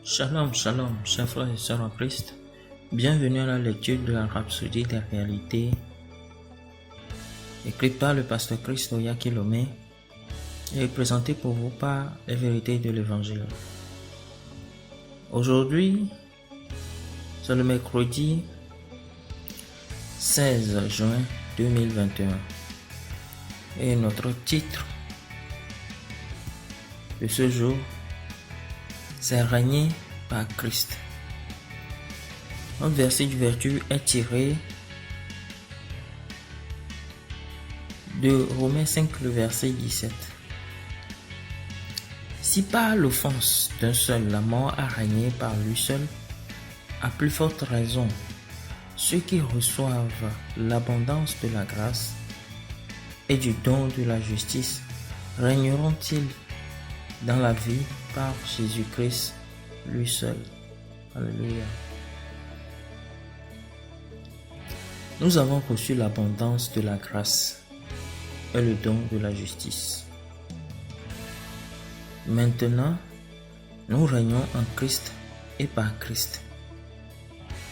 Shalom, shalom, chers frères et sœurs en Christ. Bienvenue à la lecture de la Rhapsodie des réalités, écrite par le pasteur Christ Kilomé et présentée pour vous par les vérités de l'Évangile. Aujourd'hui, c'est le mercredi 16 juin 2021 et notre titre de ce jour, c'est régner par Christ. Notre verset du vertu est tiré de Romains 5, le verset 17. Si par l'offense d'un seul la mort a régné par lui seul, à plus forte raison, ceux qui reçoivent l'abondance de la grâce et du don de la justice régneront-ils dans la vie par Jésus-Christ, lui seul. Alléluia. Nous avons reçu l'abondance de la grâce et le don de la justice. Maintenant, nous régnons en Christ et par Christ.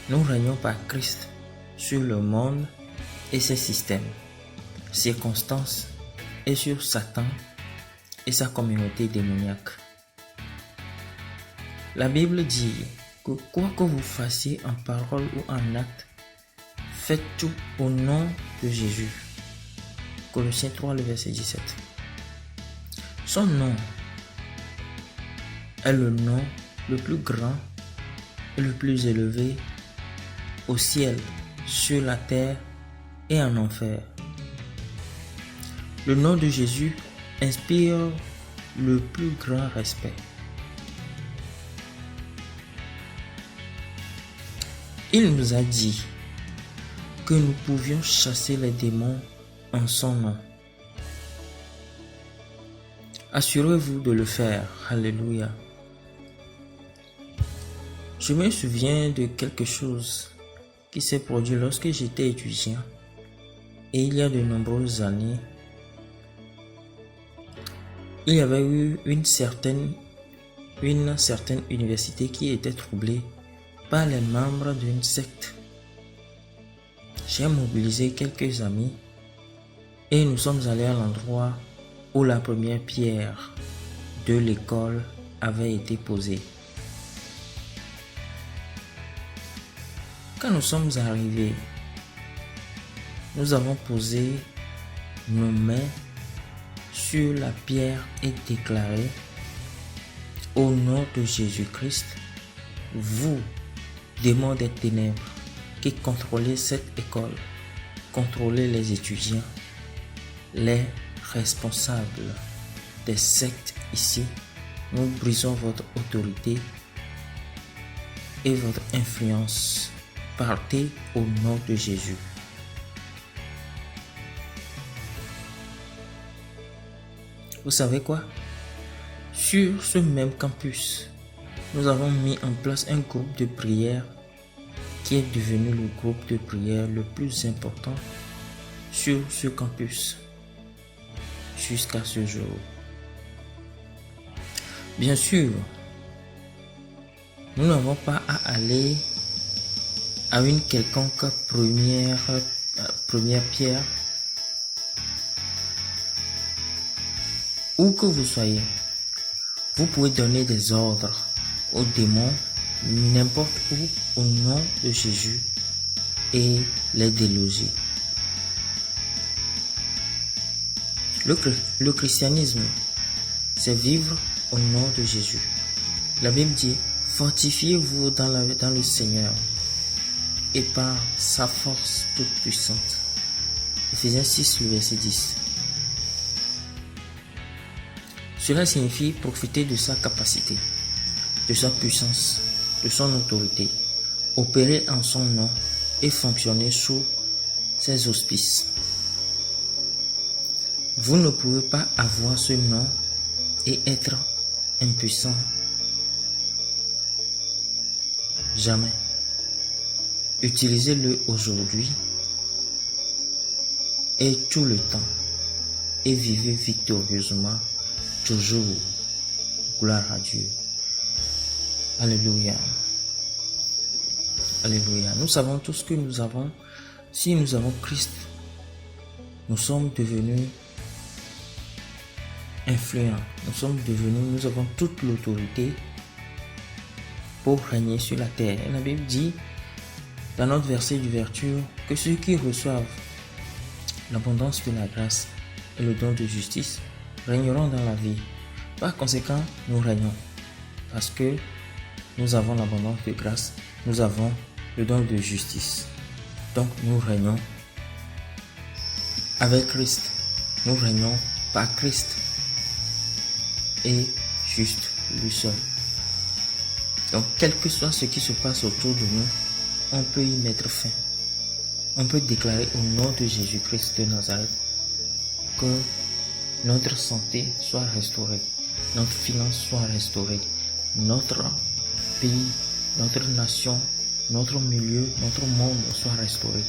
Nous régnons par Christ sur le monde et ses systèmes, circonstances et sur Satan et sa communauté démoniaque. La Bible dit que quoi que vous fassiez en parole ou en acte, faites tout au nom de Jésus. Colossiens 3, le verset 17. Son nom est le nom le plus grand et le plus élevé au ciel, sur la terre et en enfer. Le nom de Jésus inspire le plus grand respect. Il nous a dit que nous pouvions chasser les démons en son nom. Assurez-vous de le faire. Alléluia. Je me souviens de quelque chose qui s'est produit lorsque j'étais étudiant et il y a de nombreuses années. Il y avait eu une certaine université qui était troublée par les membres d'une secte. J'ai mobilisé quelques amis et nous sommes allés à l'endroit où la première pierre de l'école avait été posée. Quand nous sommes arrivés, nous avons posé nos mains sur la pierre et déclaré: au nom de Jésus-Christ, vous, démons des ténèbres, qui contrôlez cette école, contrôlez les étudiants, les responsables des sectes ici, nous brisons votre autorité et votre influence. Partez au nom de Jésus. Vous savez quoi? Sur ce même campus, nous avons mis en place un groupe de prière qui est devenu le groupe de prière le plus important sur ce campus jusqu'à ce jour. Bien sûr, nous n'avons pas à aller à une quelconque première pierre. Où que vous soyez, vous pouvez donner des ordres aux démons n'importe où au nom de Jésus et les déloger. Le christianisme, c'est vivre au nom de Jésus. La Bible dit: fortifiez-vous dans le Seigneur et par sa force toute puissante. Ephésiens 6, le verset 10. Cela signifie profiter de sa capacité, de sa puissance, de son autorité, opérer en son nom et fonctionner sous ses auspices. Vous ne pouvez pas avoir ce nom et être impuissant. Jamais. Utilisez-le aujourd'hui et tout le temps et vivez victorieusement toujours. Gloire à Dieu. Alléluia. Alléluia. Nous savons tous que nous avons, si nous avons Christ, nous sommes devenus influents. Nous avons toute l'autorité pour régner sur la terre. Et la Bible dit, dans notre verset d'ouverture, que ceux qui reçoivent l'abondance de la grâce et le don de justice régneront dans la vie. Par conséquent, nous régnons. Parce que nous avons l'abondance de grâce, nous avons le don de justice. Donc nous régnons avec Christ. Nous régnons par Christ et juste lui seul. Donc quel que soit ce qui se passe autour de nous, on peut y mettre fin. On peut déclarer au nom de Jésus-Christ de Nazareth que notre santé soit restaurée, notre finance soit restaurée, notre pays, notre nation, notre milieu, notre monde soit restauré.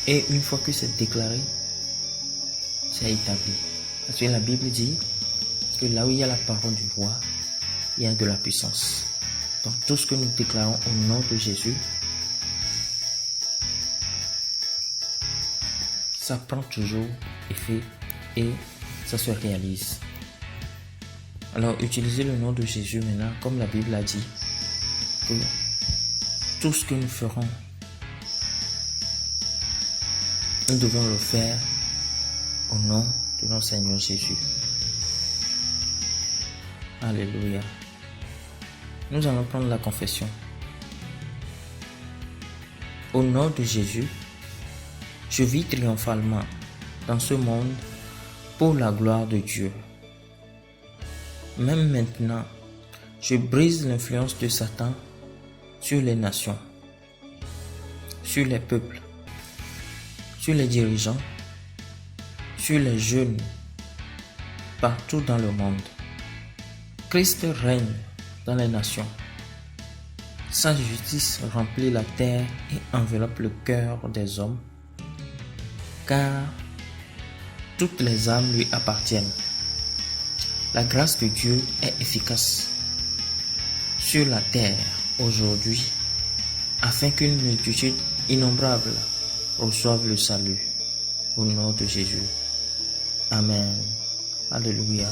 Et une fois que c'est déclaré, c'est établi. Parce que la Bible dit que là où il y a la parole du roi, il y a de la puissance. Donc tout ce que nous déclarons au nom de Jésus, ça prend toujours effet et ça se réalise. Alors utilisez le nom de Jésus maintenant, comme la Bible a dit, que tout ce que nous ferons, nous devons le faire au nom de notre Seigneur Jésus. Alléluia. Nous allons prendre la confession. Au nom de Jésus, je vis triomphalement dans ce monde pour la gloire de Dieu. Même maintenant, je brise l'influence de Satan sur les nations, sur les peuples, sur les dirigeants, sur les jeunes, partout dans le monde. Christ règne dans les nations. Sa justice remplit la terre et enveloppe le cœur des hommes, car toutes les âmes lui appartiennent. La grâce de Dieu est efficace sur la terre aujourd'hui, afin qu'une multitude innombrable reçoive le salut. Au nom de Jésus. Amen. Alléluia.